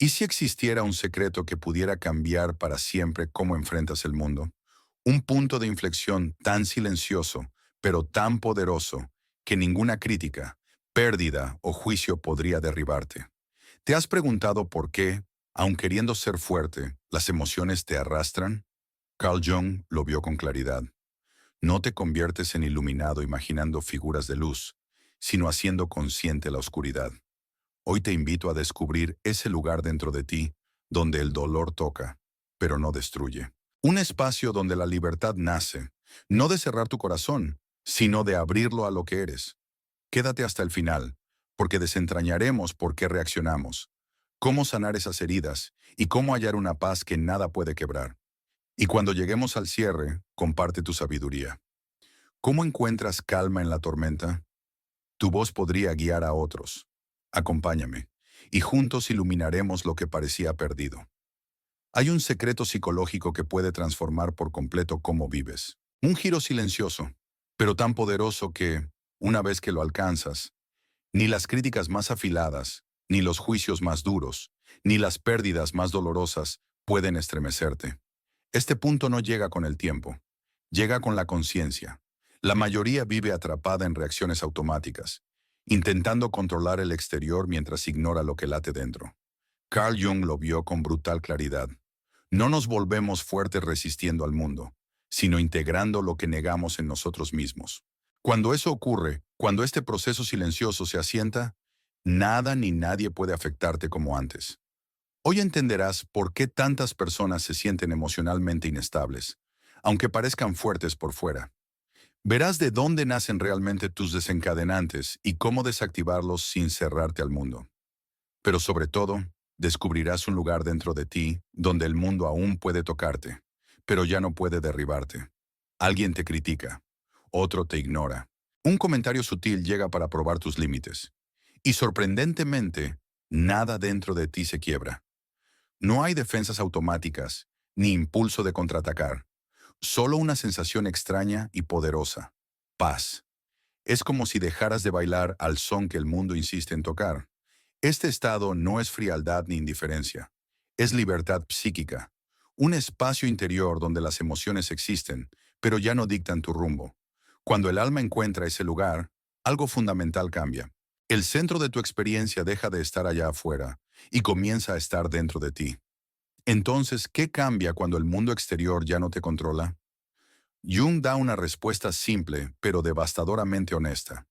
¿Y si existiera un secreto que pudiera cambiar para siempre cómo enfrentas el mundo? Un punto de inflexión tan silencioso, pero tan poderoso, que ninguna crítica, pérdida o juicio podría derribarte. ¿Te has preguntado por qué, aun queriendo ser fuerte, las emociones te arrastran? Carl Jung lo vio con claridad. No te conviertes en iluminado imaginando figuras de luz, sino haciendo consciente la oscuridad. Hoy te invito a descubrir ese lugar dentro de ti donde el dolor toca, pero no destruye. Un espacio donde la libertad nace, no de cerrar tu corazón, sino de abrirlo a lo que eres. Quédate hasta el final, porque desentrañaremos por qué reaccionamos, cómo sanar esas heridas y cómo hallar una paz que nada puede quebrar. Y cuando lleguemos al cierre, comparte tu sabiduría. ¿Cómo encuentras calma en la tormenta? Tu voz podría guiar a otros. Acompáñame, y juntos iluminaremos lo que parecía perdido. Hay un secreto psicológico que puede transformar por completo cómo vives. Un giro silencioso, pero tan poderoso que, una vez que lo alcanzas, ni las críticas más afiladas, ni los juicios más duros, ni las pérdidas más dolorosas pueden estremecerte. Este punto no llega con el tiempo, llega con la conciencia. La mayoría vive atrapada en reacciones automáticas, intentando controlar el exterior mientras ignora lo que late dentro. Carl Jung lo vio con brutal claridad. No nos volvemos fuertes resistiendo al mundo, sino integrando lo que negamos en nosotros mismos. Cuando eso ocurre, cuando este proceso silencioso se asienta, nada ni nadie puede afectarte como antes. Hoy entenderás por qué tantas personas se sienten emocionalmente inestables, aunque parezcan fuertes por fuera. Verás de dónde nacen realmente tus desencadenantes y cómo desactivarlos sin cerrarte al mundo. Pero sobre todo, descubrirás un lugar dentro de ti donde el mundo aún puede tocarte, pero ya no puede derribarte. Alguien te critica, otro te ignora. Un comentario sutil llega para probar tus límites. Y sorprendentemente, nada dentro de ti se quiebra. No hay defensas automáticas, ni impulso de contraatacar. Solo una sensación extraña y poderosa. Paz. Es como si dejaras de bailar al son que el mundo insiste en tocar. Este estado no es frialdad ni indiferencia. Es libertad psíquica. Un espacio interior donde las emociones existen, pero ya no dictan tu rumbo. Cuando el alma encuentra ese lugar, algo fundamental cambia. El centro de tu experiencia deja de estar allá afuera y comienza a estar dentro de ti. Entonces, ¿qué cambia cuando el mundo exterior ya no te controla? Jung da una respuesta simple, pero devastadoramente honesta.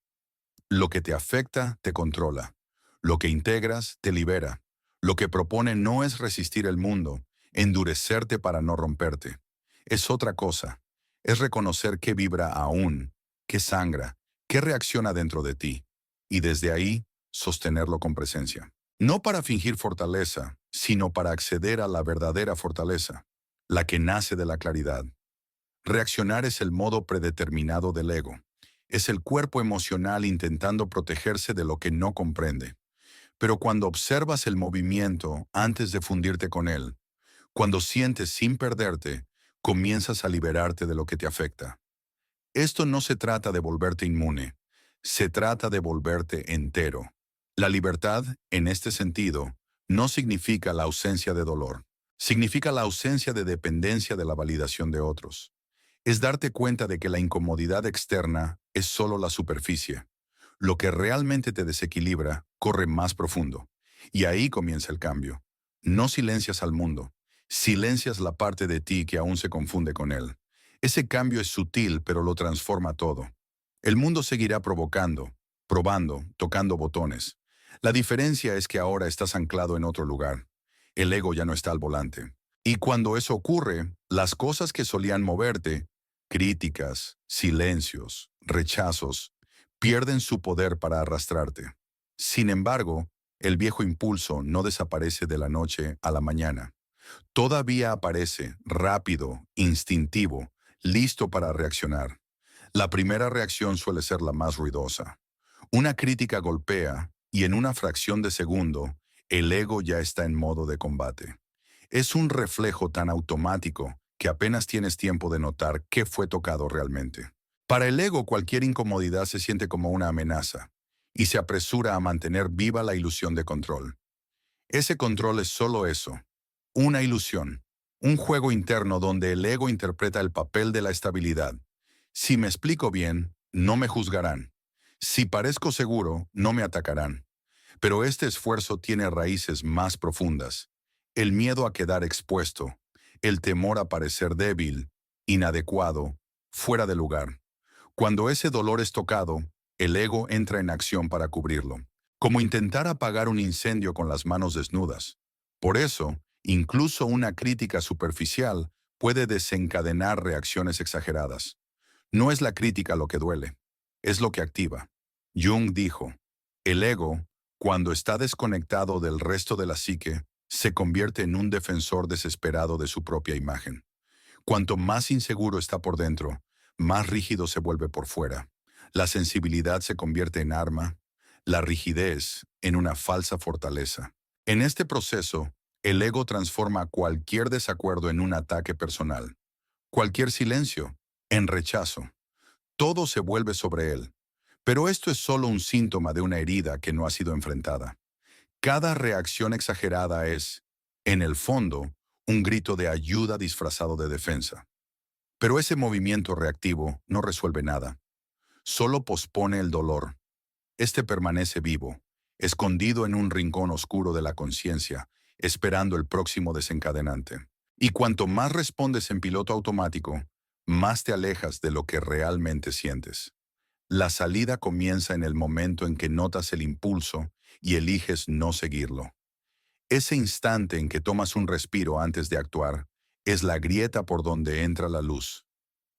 Lo que te afecta, te controla. Lo que integras, te libera. Lo que propone no es resistir el mundo, endurecerte para no romperte. Es otra cosa. Es reconocer qué vibra aún, qué sangra, qué reacciona dentro de ti. Y desde ahí, sostenerlo con presencia. No para fingir fortaleza, sino para acceder a la verdadera fortaleza, la que nace de la claridad. Reaccionar es el modo predeterminado del ego. Es el cuerpo emocional intentando protegerse de lo que no comprende. Pero cuando observas el movimiento antes de fundirte con él, cuando sientes sin perderte, comienzas a liberarte de lo que te afecta. Esto no se trata de volverte inmune, se trata de volverte entero. La libertad, en este sentido, no significa la ausencia de dolor, significa la ausencia de dependencia de la validación de otros. Es darte cuenta de que la incomodidad externa es solo la superficie. Lo que realmente te desequilibra corre más profundo. Y ahí comienza el cambio. No silencias al mundo, silencias la parte de ti que aún se confunde con él. Ese cambio es sutil, pero lo transforma todo. El mundo seguirá provocando, probando, tocando botones. La diferencia es que ahora estás anclado en otro lugar. El ego ya no está al volante. Y cuando eso ocurre, las cosas que solían moverte, críticas, silencios, rechazos, pierden su poder para arrastrarte. Sin embargo, el viejo impulso no desaparece de la noche a la mañana. Todavía aparece, rápido, instintivo, listo para reaccionar. La primera reacción suele ser la más ruidosa. Una crítica golpea y en una fracción de segundo, el ego ya está en modo de combate. Es un reflejo tan automático que apenas tienes tiempo de notar qué fue tocado realmente. Para el ego, cualquier incomodidad se siente como una amenaza y se apresura a mantener viva la ilusión de control. Ese control es solo eso, una ilusión, un juego interno donde el ego interpreta el papel de la estabilidad. Si me explico bien, no me juzgarán. Si parezco seguro, no me atacarán. Pero este esfuerzo tiene raíces más profundas. El miedo a quedar expuesto, el temor a parecer débil, inadecuado, fuera de lugar. Cuando ese dolor es tocado, el ego entra en acción para cubrirlo, como intentar apagar un incendio con las manos desnudas. Por eso, incluso una crítica superficial puede desencadenar reacciones exageradas. No es la crítica lo que duele, es lo que activa. Jung dijo, el ego, cuando está desconectado del resto de la psique, se convierte en un defensor desesperado de su propia imagen. Cuanto más inseguro está por dentro, más rígido se vuelve por fuera. La sensibilidad se convierte en arma, la rigidez en una falsa fortaleza. En este proceso, el ego transforma cualquier desacuerdo en un ataque personal, cualquier silencio en rechazo. Todo se vuelve sobre él. Pero esto es solo un síntoma de una herida que no ha sido enfrentada. Cada reacción exagerada es, en el fondo, un grito de ayuda disfrazado de defensa. Pero ese movimiento reactivo no resuelve nada. Solo pospone el dolor. Este permanece vivo, escondido en un rincón oscuro de la conciencia, esperando el próximo desencadenante. Y cuanto más respondes en piloto automático, más te alejas de lo que realmente sientes. La salida comienza en el momento en que notas el impulso y eliges no seguirlo. Ese instante en que tomas un respiro antes de actuar es la grieta por donde entra la luz.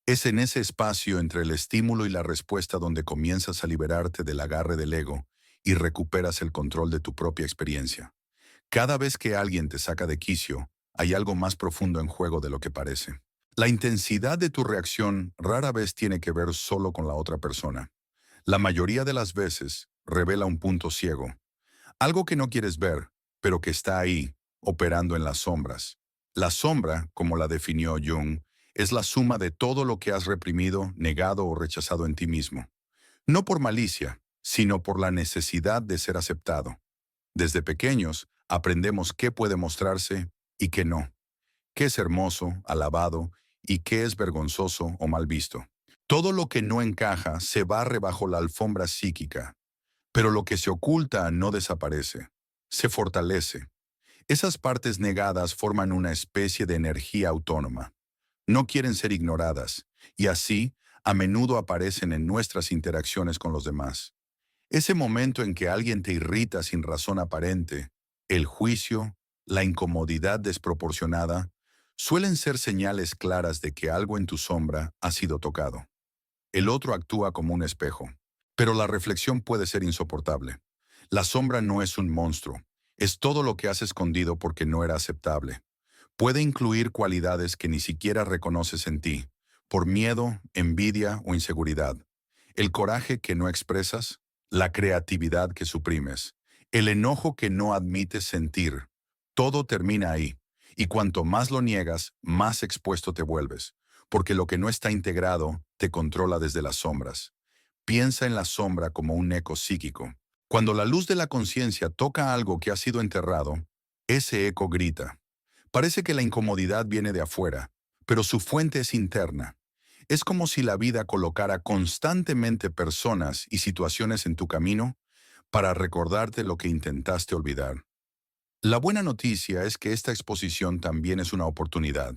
Es en ese espacio entre el estímulo y la respuesta donde comienzas a liberarte del agarre del ego y recuperas el control de tu propia experiencia. Cada vez que alguien te saca de quicio, hay algo más profundo en juego de lo que parece. La intensidad de tu reacción rara vez tiene que ver solo con la otra persona. La mayoría de las veces revela un punto ciego, algo que no quieres ver, pero que está ahí, operando en las sombras. La sombra, como la definió Jung, es la suma de todo lo que has reprimido, negado o rechazado en ti mismo. No por malicia, sino por la necesidad de ser aceptado. Desde pequeños, aprendemos qué puede mostrarse y qué no, qué es hermoso, alabado y qué es vergonzoso o mal visto. Todo lo que no encaja se barre bajo la alfombra psíquica, pero lo que se oculta no desaparece, se fortalece. Esas partes negadas forman una especie de energía autónoma. No quieren ser ignoradas, y así, a menudo aparecen en nuestras interacciones con los demás. Ese momento en que alguien te irrita sin razón aparente, el juicio, la incomodidad desproporcionada, suelen ser señales claras de que algo en tu sombra ha sido tocado. El otro actúa como un espejo, pero la reflexión puede ser insoportable. La sombra no es un monstruo, es todo lo que has escondido porque no era aceptable. Puede incluir cualidades que ni siquiera reconoces en ti, por miedo, envidia o inseguridad. El coraje que no expresas, la creatividad que suprimes, el enojo que no admites sentir. Todo termina ahí, y cuanto más lo niegas, más expuesto te vuelves, porque lo que no está integrado te controla desde las sombras. Piensa en la sombra como un eco psíquico. Cuando la luz de la conciencia toca algo que ha sido enterrado, ese eco grita. Parece que la incomodidad viene de afuera, pero su fuente es interna. Es como si la vida colocara constantemente personas y situaciones en tu camino para recordarte lo que intentaste olvidar. La buena noticia es que esta exposición también es una oportunidad.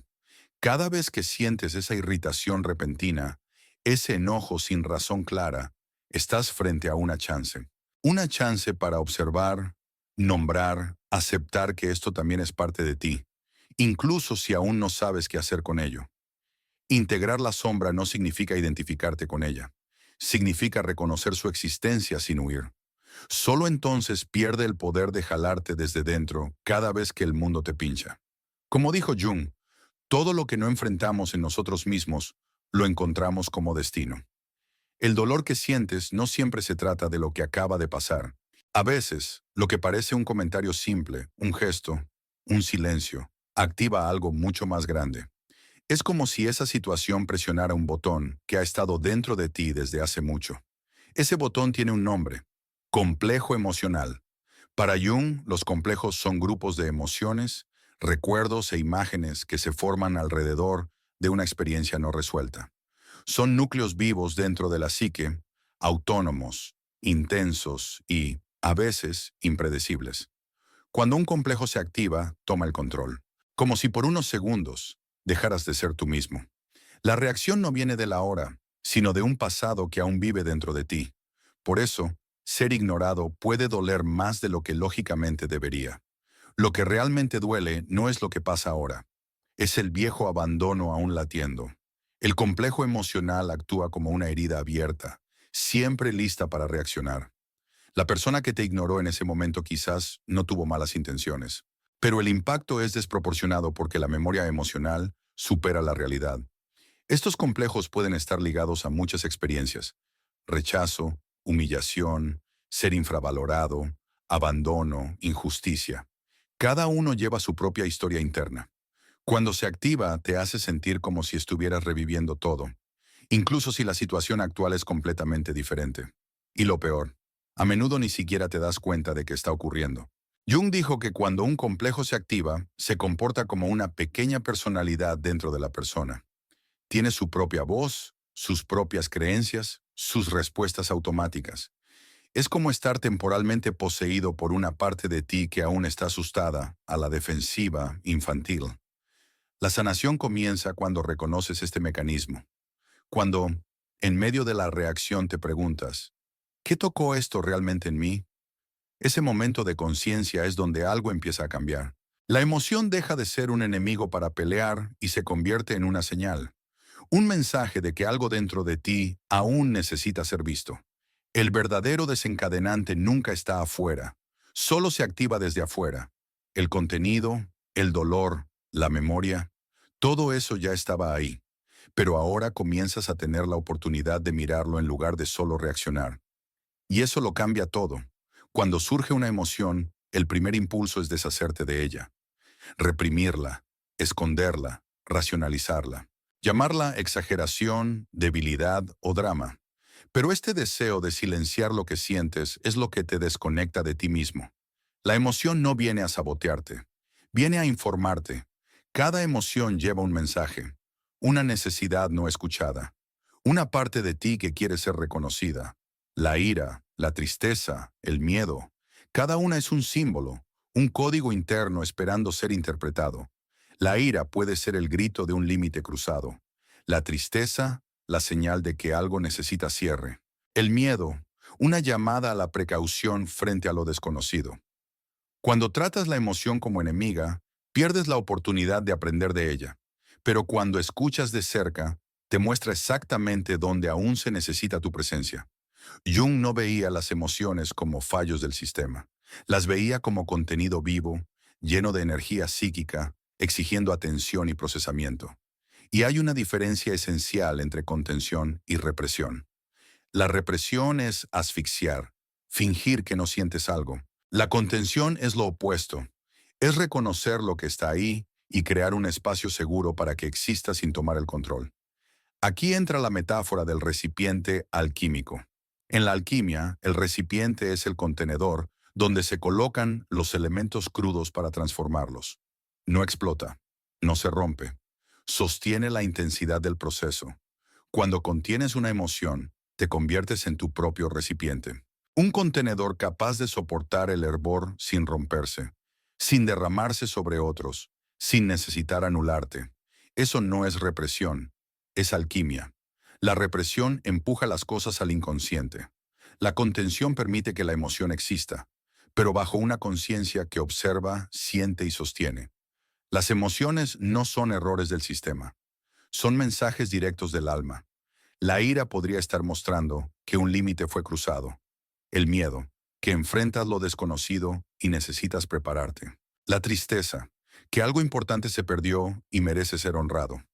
Cada vez que sientes esa irritación repentina, ese enojo sin razón clara, estás frente a una chance. Una chance para observar, nombrar, aceptar que esto también es parte de ti, incluso si aún no sabes qué hacer con ello. Integrar la sombra no significa identificarte con ella. Significa reconocer su existencia sin huir. Solo entonces pierde el poder de jalarte desde dentro cada vez que el mundo te pincha. Como dijo Jung, todo lo que no enfrentamos en nosotros mismos, lo encontramos como destino. El dolor que sientes no siempre se trata de lo que acaba de pasar. A veces, lo que parece un comentario simple, un gesto, un silencio, activa algo mucho más grande. Es como si esa situación presionara un botón que ha estado dentro de ti desde hace mucho. Ese botón tiene un nombre, complejo emocional. Para Jung, los complejos son grupos de emociones, recuerdos e imágenes que se forman alrededor de una experiencia no resuelta. Son núcleos vivos dentro de la psique, autónomos, intensos y, a veces, impredecibles. Cuando un complejo se activa, toma el control, como si por unos segundos dejaras de ser tú mismo. La reacción no viene de la hora, sino de un pasado que aún vive dentro de ti. Por eso, ser ignorado puede doler más de lo que lógicamente debería. Lo que realmente duele no es lo que pasa ahora, es el viejo abandono aún latiendo. El complejo emocional actúa como una herida abierta, siempre lista para reaccionar. La persona que te ignoró en ese momento quizás no tuvo malas intenciones, pero el impacto es desproporcionado porque la memoria emocional supera la realidad. Estos complejos pueden estar ligados a muchas experiencias: rechazo, humillación, ser infravalorado, abandono, injusticia. Cada uno lleva su propia historia interna. Cuando se activa, te hace sentir como si estuvieras reviviendo todo, incluso si la situación actual es completamente diferente. Y lo peor, a menudo ni siquiera te das cuenta de que está ocurriendo. Jung dijo que cuando un complejo se activa, se comporta como una pequeña personalidad dentro de la persona. Tiene su propia voz, sus propias creencias, sus respuestas automáticas. Es como estar temporalmente poseído por una parte de ti que aún está asustada, a la defensiva, infantil. La sanación comienza cuando reconoces este mecanismo. Cuando, en medio de la reacción, te preguntas, ¿qué tocó esto realmente en mí? Ese momento de conciencia es donde algo empieza a cambiar. La emoción deja de ser un enemigo para pelear y se convierte en una señal. Un mensaje de que algo dentro de ti aún necesita ser visto. El verdadero desencadenante nunca está afuera, solo se activa desde afuera. El contenido, el dolor, la memoria, todo eso ya estaba ahí, pero ahora comienzas a tener la oportunidad de mirarlo en lugar de solo reaccionar. Y eso lo cambia todo. Cuando surge una emoción, el primer impulso es deshacerte de ella, reprimirla, esconderla, racionalizarla, llamarla exageración, debilidad o drama. Pero este deseo de silenciar lo que sientes es lo que te desconecta de ti mismo. La emoción no viene a sabotearte, viene a informarte. Cada emoción lleva un mensaje, una necesidad no escuchada, una parte de ti que quiere ser reconocida. La ira, la tristeza, el miedo, cada una es un símbolo, un código interno esperando ser interpretado. La ira puede ser el grito de un límite cruzado. La tristeza, la señal de que algo necesita cierre. El miedo, una llamada a la precaución frente a lo desconocido. Cuando tratas la emoción como enemiga, pierdes la oportunidad de aprender de ella. Pero cuando escuchas de cerca, te muestra exactamente dónde aún se necesita tu presencia. Jung no veía las emociones como fallos del sistema. Las veía como contenido vivo, lleno de energía psíquica, exigiendo atención y procesamiento. Y hay una diferencia esencial entre contención y represión. La represión es asfixiar, fingir que no sientes algo. La contención es lo opuesto. Es reconocer lo que está ahí y crear un espacio seguro para que exista sin tomar el control. Aquí entra la metáfora del recipiente alquímico. En la alquimia, el recipiente es el contenedor donde se colocan los elementos crudos para transformarlos. No explota, no se rompe, sostiene la intensidad del proceso. Cuando contienes una emoción, te conviertes en tu propio recipiente. Un contenedor capaz de soportar el hervor sin romperse, sin derramarse sobre otros, sin necesitar anularte. Eso no es represión, es alquimia. La represión empuja las cosas al inconsciente. La contención permite que la emoción exista, pero bajo una conciencia que observa, siente y sostiene. Las emociones no son errores del sistema, son mensajes directos del alma. La ira podría estar mostrando que un límite fue cruzado. El miedo, que enfrentas lo desconocido y necesitas prepararte. La tristeza, que algo importante se perdió y merece ser honrado.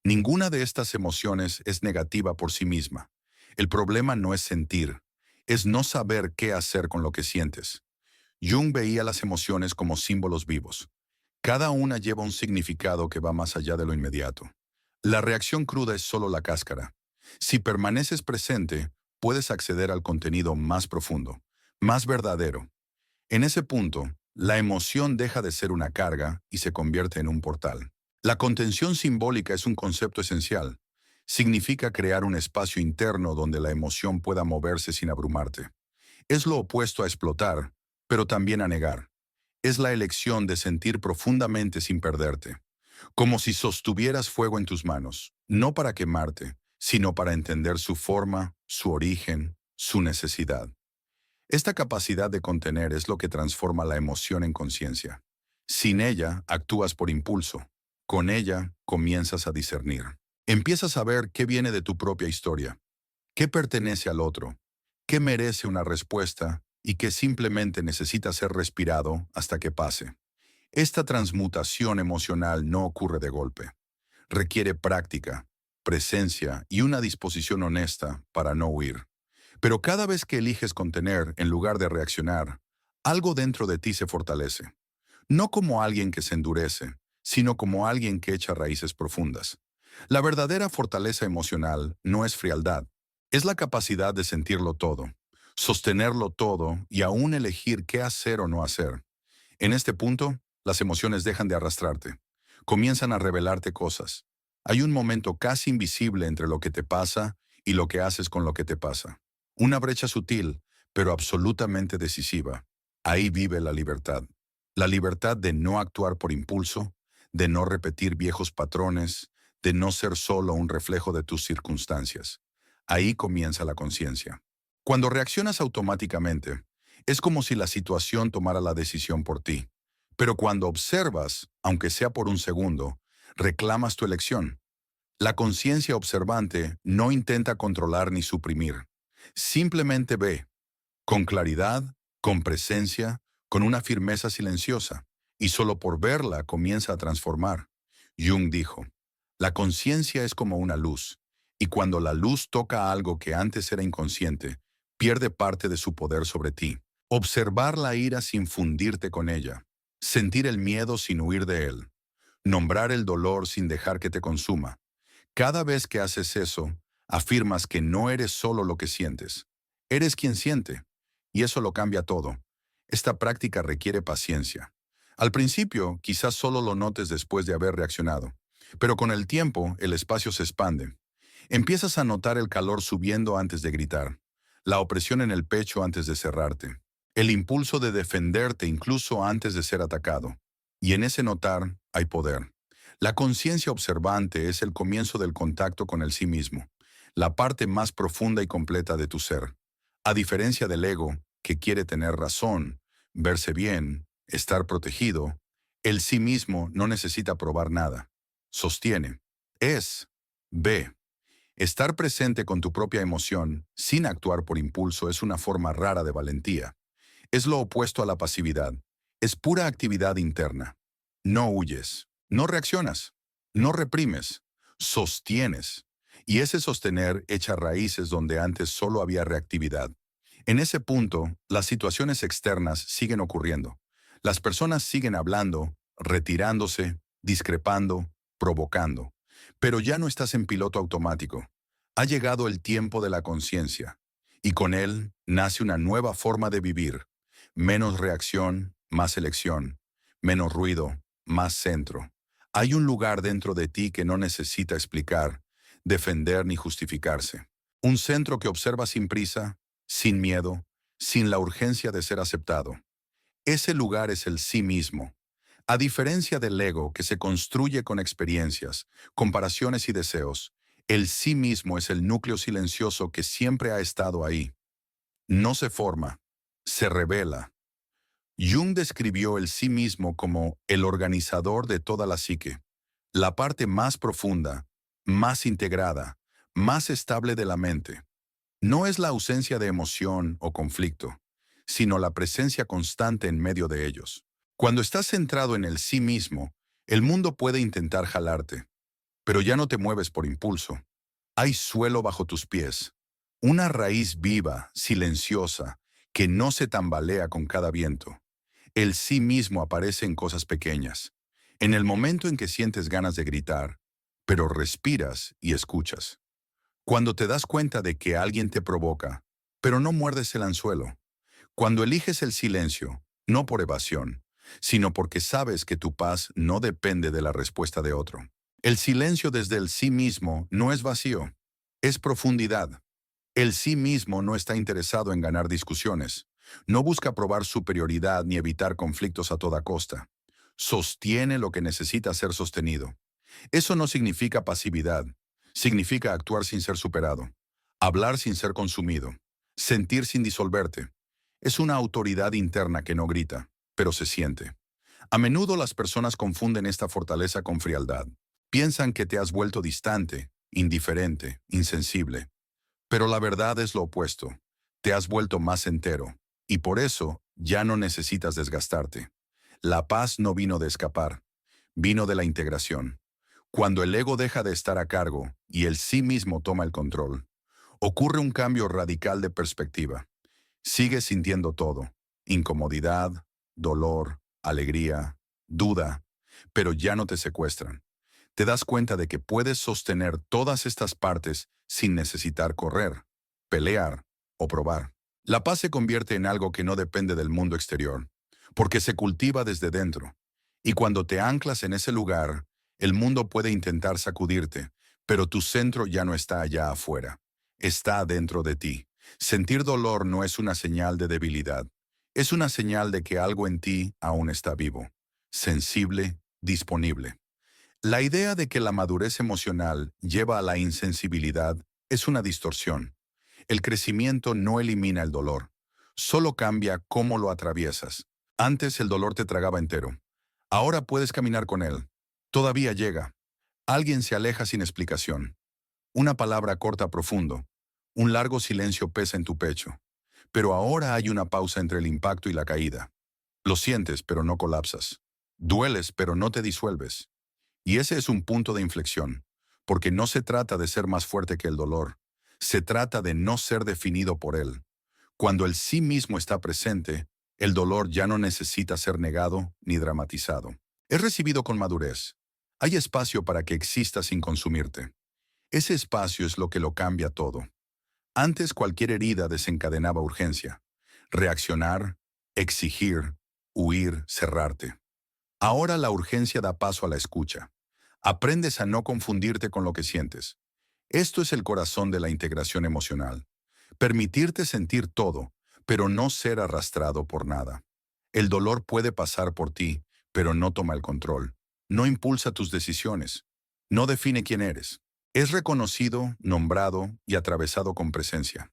Ninguna de estas emociones es negativa por sí misma. El problema no es sentir, es no saber qué hacer con lo que sientes. Jung veía las emociones como símbolos vivos. Cada una lleva un significado que va más allá de lo inmediato. La reacción cruda es solo la cáscara. Si permaneces presente, puedes acceder al contenido más profundo, más verdadero. En ese punto, la emoción deja de ser una carga y se convierte en un portal. La contención simbólica es un concepto esencial. Significa crear un espacio interno donde la emoción pueda moverse sin abrumarte. Es lo opuesto a explotar, pero también a negar. Es la elección de sentir profundamente sin perderte, como si sostuvieras fuego en tus manos, no para quemarte, sino para entender su forma, su origen, su necesidad. Esta capacidad de contener es lo que transforma la emoción en conciencia. Sin ella, actúas por impulso. Con ella, comienzas a discernir. Empiezas a ver qué viene de tu propia historia, qué pertenece al otro, qué merece una respuesta y qué simplemente necesita ser respirado hasta que pase. Esta transmutación emocional no ocurre de golpe. Requiere práctica, presencia y una disposición honesta para no huir. Pero cada vez que eliges contener en lugar de reaccionar, algo dentro de ti se fortalece. No como alguien que se endurece, sino como alguien que echa raíces profundas. La verdadera fortaleza emocional no es frialdad, es la capacidad de sentirlo todo, sostenerlo todo y aún elegir qué hacer o no hacer. En este punto, las emociones dejan de arrastrarte, comienzan a revelarte cosas. Hay un momento casi invisible entre lo que te pasa y lo que haces con lo que te pasa. Una brecha sutil, pero absolutamente decisiva. Ahí vive la libertad. La libertad de no actuar por impulso, de no repetir viejos patrones, de no ser solo un reflejo de tus circunstancias. Ahí comienza la conciencia. Cuando reaccionas automáticamente, es como si la situación tomara la decisión por ti. Pero cuando observas, aunque sea por un segundo, reclamas tu elección. La conciencia observante no intenta controlar ni suprimir. Simplemente ve, con claridad, con presencia, con una firmeza silenciosa, y solo por verla comienza a transformar. Jung dijo, la conciencia es como una luz, y cuando la luz toca algo que antes era inconsciente, pierde parte de su poder sobre ti. Observar la ira sin fundirte con ella, sentir el miedo sin huir de él, nombrar el dolor sin dejar que te consuma. Cada vez que haces eso, afirmas que no eres solo lo que sientes, eres quien siente, y eso lo cambia todo. Esta práctica requiere paciencia. Al principio, quizás solo lo notes después de haber reaccionado, pero con el tiempo el espacio se expande. Empiezas a notar el calor subiendo antes de gritar, la opresión en el pecho antes de cerrarte, el impulso de defenderte incluso antes de ser atacado. Y en ese notar hay poder. La conciencia observante es el comienzo del contacto con el sí mismo, la parte más profunda y completa de tu ser. A diferencia del ego, que quiere tener razón, verse bien, estar protegido, el sí mismo no necesita probar nada. Sostiene, es, ve. Estar presente con tu propia emoción, sin actuar por impulso, es una forma rara de valentía. Es lo opuesto a la pasividad. Es pura actividad interna. No huyes, no reaccionas, no reprimes, sostienes. Y ese sostener echa raíces donde antes solo había reactividad. En ese punto, las situaciones externas siguen ocurriendo. Las personas siguen hablando, retirándose, discrepando, provocando. Pero ya no estás en piloto automático. Ha llegado el tiempo de la conciencia. Y con él nace una nueva forma de vivir. Menos reacción, más elección. Menos ruido, más centro. Hay un lugar dentro de ti que no necesita explicar, defender ni justificarse. Un centro que observa sin prisa, sin miedo, sin la urgencia de ser aceptado. Ese lugar es el sí mismo. A diferencia del ego que se construye con experiencias, comparaciones y deseos, el sí mismo es el núcleo silencioso que siempre ha estado ahí. No se forma, se revela. Jung describió el sí mismo como el organizador de toda la psique, la parte más profunda, más integrada, más estable de la mente. No es la ausencia de emoción o conflicto, sino la presencia constante en medio de ellos. Cuando estás centrado en el sí mismo, el mundo puede intentar jalarte, pero ya no te mueves por impulso. Hay suelo bajo tus pies, una raíz viva, silenciosa, que no se tambalea con cada viento. El sí mismo aparece en cosas pequeñas, en el momento en que sientes ganas de gritar, pero respiras y escuchas. Cuando te das cuenta de que alguien te provoca, pero no muerdes el anzuelo. Cuando eliges el silencio, no por evasión, sino porque sabes que tu paz no depende de la respuesta de otro. El silencio desde el sí mismo no es vacío, es profundidad. El sí mismo no está interesado en ganar discusiones, no busca probar superioridad ni evitar conflictos a toda costa. Sostiene lo que necesita ser sostenido. Eso no significa pasividad, significa actuar sin ser superado, hablar sin ser consumido, sentir sin disolverte. Es una autoridad interna que no grita, pero se siente. A menudo las personas confunden esta fortaleza con frialdad. Piensan que te has vuelto distante, indiferente, insensible. Pero la verdad es lo opuesto. Te has vuelto más entero, y por eso ya no necesitas desgastarte. La paz no vino de escapar, vino de la integración. Cuando el ego deja de estar a cargo y el sí mismo toma el control, ocurre un cambio radical de perspectiva. Sigues sintiendo todo: incomodidad, dolor, alegría, duda, pero ya no te secuestran. Te das cuenta de que puedes sostener todas estas partes sin necesitar correr, pelear o probar. La paz se convierte en algo que no depende del mundo exterior, porque se cultiva desde dentro. Y cuando te anclas en ese lugar, el mundo puede intentar sacudirte, pero tu centro ya no está allá afuera, está dentro de ti. Sentir dolor no es una señal de debilidad, es una señal de que algo en ti aún está vivo, sensible, disponible. La idea de que la madurez emocional lleva a la insensibilidad es una distorsión. El crecimiento no elimina el dolor, solo cambia cómo lo atraviesas. Antes el dolor te tragaba entero. Ahora puedes caminar con él. Todavía llega. Alguien se aleja sin explicación. Una palabra corta profundo. Un largo silencio pesa en tu pecho. Pero ahora hay una pausa entre el impacto y la caída. Lo sientes, pero no colapsas. Dueles, pero no te disuelves. Y ese es un punto de inflexión, porque no se trata de ser más fuerte que el dolor, se trata de no ser definido por él. Cuando el sí mismo está presente, el dolor ya no necesita ser negado ni dramatizado. Es recibido con madurez. Hay espacio para que exista sin consumirte. Ese espacio es lo que lo cambia todo. Antes cualquier herida desencadenaba urgencia. Reaccionar, exigir, huir, cerrarte. Ahora la urgencia da paso a la escucha. Aprendes a no confundirte con lo que sientes. Esto es el corazón de la integración emocional. Permitirte sentir todo, pero no ser arrastrado por nada. El dolor puede pasar por ti, pero no toma el control. No impulsa tus decisiones. No define quién eres. Es reconocido, nombrado y atravesado con presencia.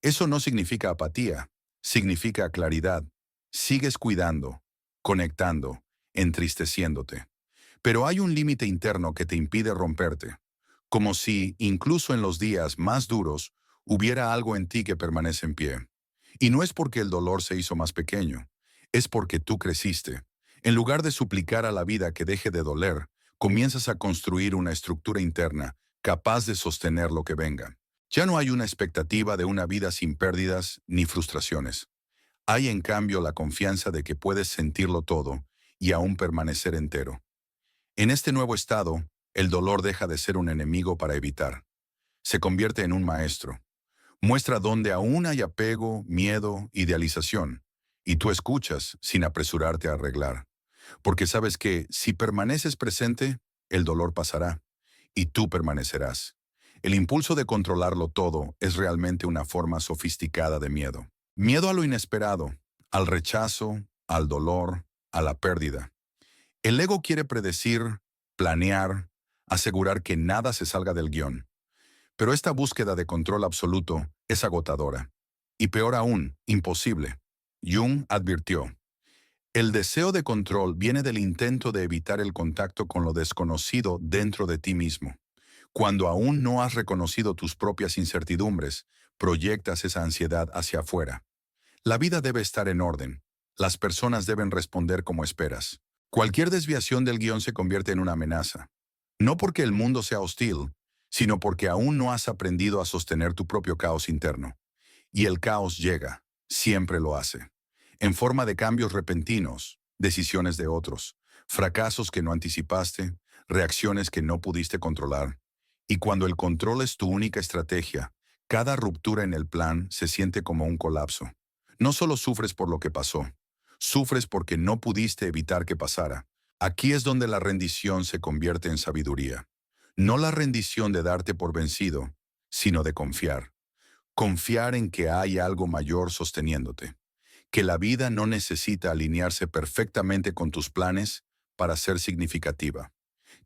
Eso no significa apatía, significa claridad. Sigues cuidando, conectando, entristeciéndote. Pero hay un límite interno que te impide romperte, como si, incluso en los días más duros, hubiera algo en ti que permanece en pie. Y no es porque el dolor se hizo más pequeño, es porque tú creciste. En lugar de suplicar a la vida que deje de doler, comienzas a construir una estructura interna capaz de sostener lo que venga. Ya no hay una expectativa de una vida sin pérdidas ni frustraciones. Hay en cambio la confianza de que puedes sentirlo todo y aún permanecer entero. En este nuevo estado, el dolor deja de ser un enemigo para evitar. Se convierte en un maestro. Muestra dónde aún hay apego, miedo, idealización, y tú escuchas sin apresurarte a arreglar. Porque sabes que si permaneces presente, el dolor pasará, y tú permanecerás. El impulso de controlarlo todo es realmente una forma sofisticada de miedo. Miedo a lo inesperado, al rechazo, al dolor, a la pérdida. El ego quiere predecir, planear, asegurar que nada se salga del guión. Pero esta búsqueda de control absoluto es agotadora. Y peor aún, imposible. Jung advirtió: el deseo de control viene del intento de evitar el contacto con lo desconocido dentro de ti mismo. Cuando aún no has reconocido tus propias incertidumbres, proyectas esa ansiedad hacia afuera. La vida debe estar en orden. Las personas deben responder como esperas. Cualquier desviación del guión se convierte en una amenaza. No porque el mundo sea hostil, sino porque aún no has aprendido a sostener tu propio caos interno. Y el caos llega, siempre lo hace, en forma de cambios repentinos, decisiones de otros, fracasos que no anticipaste, reacciones que no pudiste controlar. Y cuando el control es tu única estrategia, cada ruptura en el plan se siente como un colapso. No solo sufres por lo que pasó, Sufres porque no pudiste evitar que pasara. Aquí es donde la rendición se convierte en sabiduría. No la rendición de darte por vencido, sino de confiar. Confiar en que hay algo mayor sosteniéndote. Que la vida no necesita alinearse perfectamente con tus planes para ser significativa.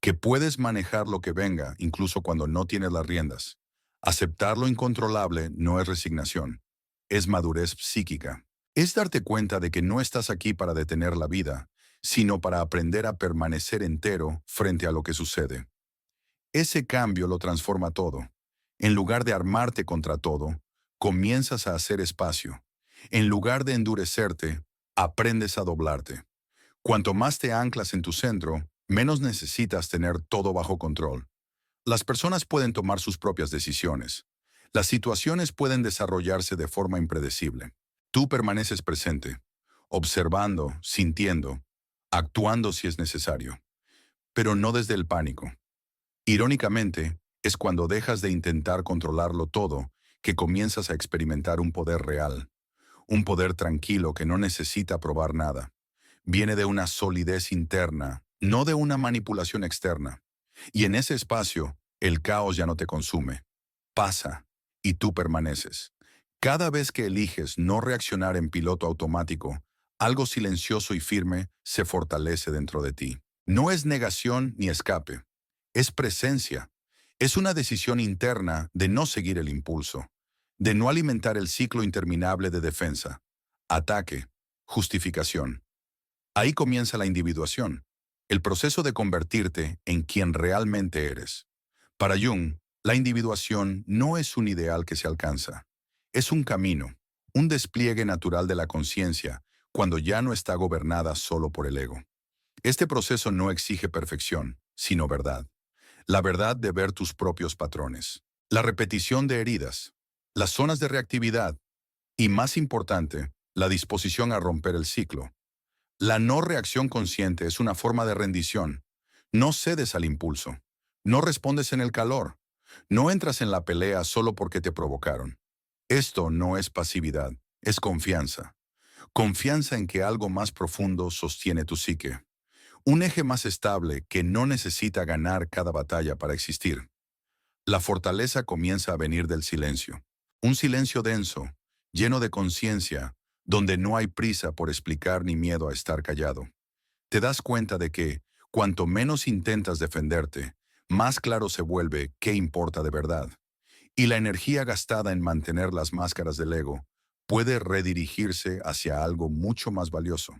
Que puedes manejar lo que venga, incluso cuando no tienes las riendas. Aceptar lo incontrolable no es resignación, es madurez psíquica. Es darte cuenta de que no estás aquí para detener la vida, sino para aprender a permanecer entero frente a lo que sucede. Ese cambio lo transforma todo. En lugar de armarte contra todo, comienzas a hacer espacio. En lugar de endurecerte, aprendes a doblarte. Cuanto más te anclas en tu centro, menos necesitas tener todo bajo control. Las personas pueden tomar sus propias decisiones. Las situaciones pueden desarrollarse de forma impredecible. Tú permaneces presente, observando, sintiendo, actuando si es necesario, pero no desde el pánico. Irónicamente, es cuando dejas de intentar controlarlo todo que comienzas a experimentar un poder real, un poder tranquilo que no necesita probar nada. Viene de una solidez interna, no de una manipulación externa. Y en ese espacio, el caos ya no te consume. Pasa, y tú permaneces. Cada vez que eliges no reaccionar en piloto automático, algo silencioso y firme se fortalece dentro de ti. No es negación ni escape, es presencia. Es una decisión interna de no seguir el impulso, de no alimentar el ciclo interminable de defensa, ataque, justificación. Ahí comienza la individuación, el proceso de convertirte en quien realmente eres. Para Jung, la individuación no es un ideal que se alcanza. Es un camino, un despliegue natural de la conciencia cuando ya no está gobernada solo por el ego. Este proceso no exige perfección, sino verdad. La verdad de ver tus propios patrones, la repetición de heridas, las zonas de reactividad y, más importante, la disposición a romper el ciclo. La no reacción consciente es una forma de rendición. No cedes al impulso. No respondes en el calor. No entras en la pelea solo porque te provocaron. Esto no es pasividad, es confianza. Confianza en que algo más profundo sostiene tu psique. Un eje más estable que no necesita ganar cada batalla para existir. La fortaleza comienza a venir del silencio. Un silencio denso, lleno de conciencia, donde no hay prisa por explicar ni miedo a estar callado. Te das cuenta de que, cuanto menos intentas defenderte, más claro se vuelve qué importa de verdad. Y la energía gastada en mantener las máscaras del ego puede redirigirse hacia algo mucho más valioso: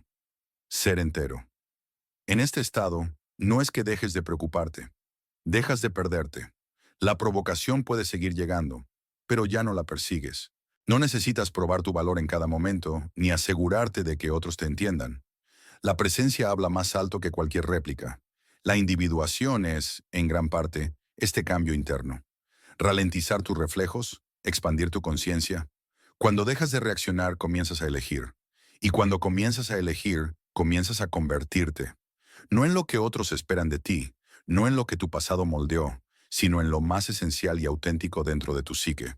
ser entero. En este estado, no es que dejes de preocuparte, dejas de perderte. La provocación puede seguir llegando, pero ya no la persigues. No necesitas probar tu valor en cada momento, ni asegurarte de que otros te entiendan. La presencia habla más alto que cualquier réplica. La individuación es, en gran parte, este cambio interno. Ralentizar tus reflejos, expandir tu conciencia. Cuando dejas de reaccionar, comienzas a elegir. Y cuando comienzas a elegir, comienzas a convertirte. No en lo que otros esperan de ti, no en lo que tu pasado moldeó, sino en lo más esencial y auténtico dentro de tu psique.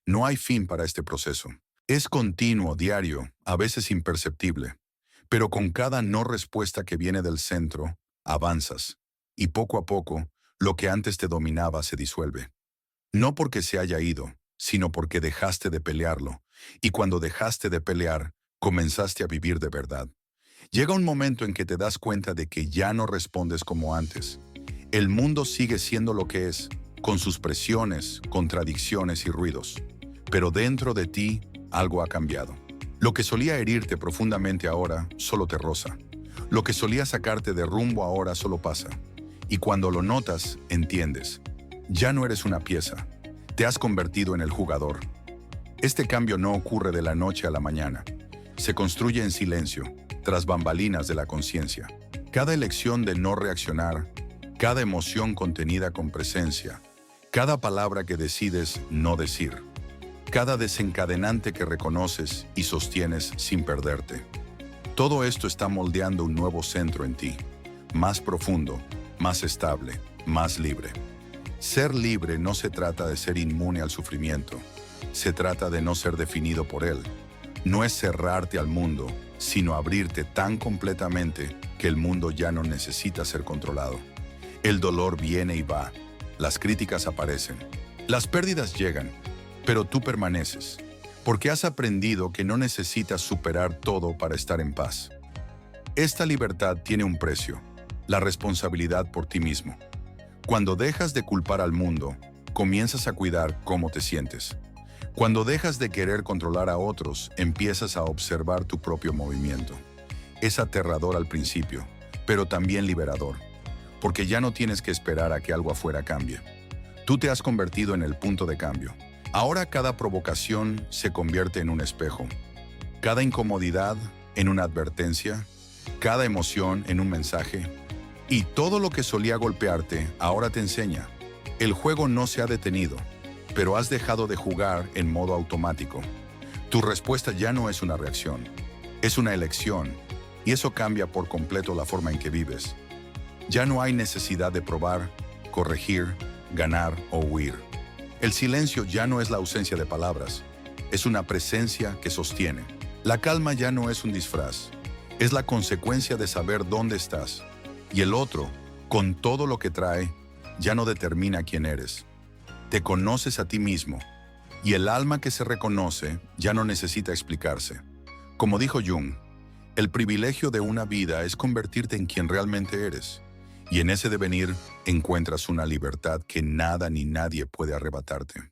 No hay fin para este proceso. Es continuo, diario, a veces imperceptible. Pero con cada no respuesta que viene del centro, avanzas. Y poco a poco, lo que antes te dominaba se disuelve. No porque se haya ido, sino porque dejaste de pelearlo. Y cuando dejaste de pelear, comenzaste a vivir de verdad. Llega un momento en que te das cuenta de que ya no respondes como antes. El mundo sigue siendo lo que es, con sus presiones, contradicciones y ruidos. Pero dentro de ti, algo ha cambiado. Lo que solía herirte profundamente ahora, solo te roza. Lo que solía sacarte de rumbo ahora solo pasa. Y cuando lo notas, entiendes. Ya no eres una pieza. Te has convertido en el jugador. Este cambio no ocurre de la noche a la mañana. Se construye en silencio, tras bambalinas de la conciencia. Cada elección de no reaccionar, cada emoción contenida con presencia, cada palabra que decides no decir, cada desencadenante que reconoces y sostienes sin perderte. Todo esto está moldeando un nuevo centro en ti, más profundo, más estable, más libre. Ser libre no se trata de ser inmune al sufrimiento, se trata de no ser definido por él. No es cerrarte al mundo, sino abrirte tan completamente que el mundo ya no necesita ser controlado. El dolor viene y va, las críticas aparecen, las pérdidas llegan, pero tú permaneces, porque has aprendido que no necesitas superar todo para estar en paz. Esta libertad tiene un precio, la responsabilidad por ti mismo. Cuando dejas de culpar al mundo, comienzas a cuidar cómo te sientes. Cuando dejas de querer controlar a otros, empiezas a observar tu propio movimiento. Es aterrador al principio, pero también liberador, porque ya no tienes que esperar a que algo afuera cambie. Tú te has convertido en el punto de cambio. Ahora cada provocación se convierte en un espejo, cada incomodidad en una advertencia, cada emoción en un mensaje, y todo lo que solía golpearte ahora te enseña. El juego no se ha detenido, pero has dejado de jugar en modo automático. Tu respuesta ya no es una reacción, es una elección, y eso cambia por completo la forma en que vives. Ya no hay necesidad de probar, corregir, ganar o huir. El silencio ya no es la ausencia de palabras, es una presencia que sostiene. La calma ya no es un disfraz, es la consecuencia de saber dónde estás. Y el otro, con todo lo que trae, ya no determina quién eres. Te conoces a ti mismo, y el alma que se reconoce ya no necesita explicarse. Como dijo Jung, el privilegio de una vida es convertirte en quien realmente eres, y en ese devenir encuentras una libertad que nada ni nadie puede arrebatarte.